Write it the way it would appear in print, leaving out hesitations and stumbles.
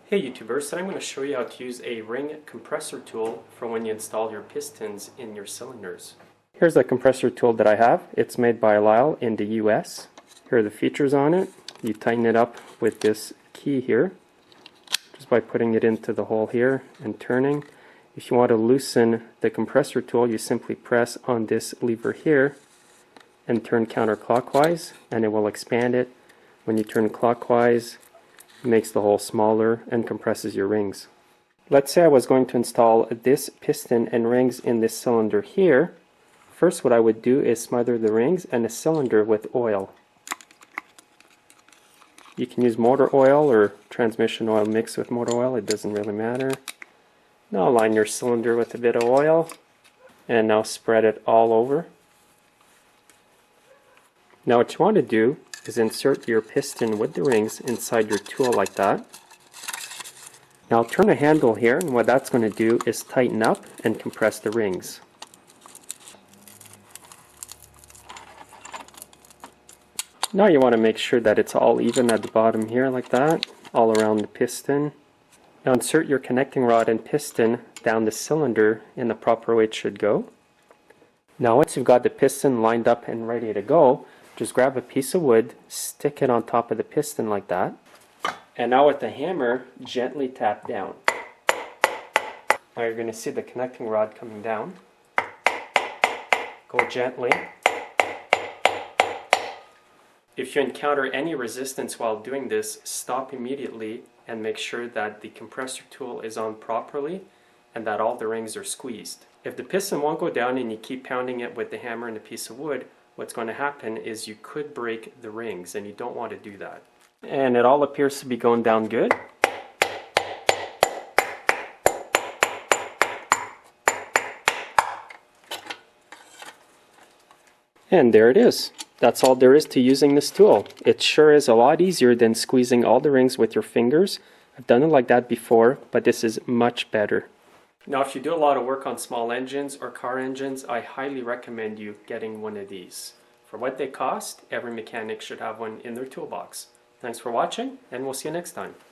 Hey YouTubers, today I'm going to show you how to use a ring compressor tool for when you install your pistons in your cylinders. Here's the compressor tool that I have. It's made by Lyle in the US. Here are the features on it. You tighten it up with this key here, just by putting it into the hole here and turning. If you want to loosen the compressor tool, you simply press on this lever here and turn counterclockwise, and it will expand it. When you turn clockwise, it makes the hole smaller and compresses your rings. Let's say I was going to install this piston and rings in this cylinder here. First, what I would do is smother the rings and the cylinder with oil. You can use motor oil or transmission oil mixed with motor oil, it doesn't really matter. Now line your cylinder with a bit of oil and now spread it all over. Now what you want to do is insert your piston with the rings inside your tool like that. Now turn the handle here, and what that's going to do is tighten up and compress the rings. Now you want to make sure that it's all even at the bottom here like that, all around the piston. Now insert your connecting rod and piston down the cylinder in the proper way it should go. Now once you've got the piston lined up and ready to go, just grab a piece of wood, stick it on top of the piston like that, and now with the hammer, gently tap down. Now you're going to see the connecting rod coming down. Go gently. If you encounter any resistance while doing this, stop immediately and make sure that the compressor tool is on properly and that all the rings are squeezed. If the piston won't go down and you keep pounding it with the hammer and a piece of wood, what's going to happen is you could break the rings, and you don't want to do that. And it all appears to be going down good. And there it is. That's all there is to using this tool. It sure is a lot easier than squeezing all the rings with your fingers. I've done it like that before, but this is much better. Now if you do a lot of work on small engines or car engines, I highly recommend you getting one of these. For what they cost, every mechanic should have one in their toolbox. Thanks for watching, and we'll see you next time.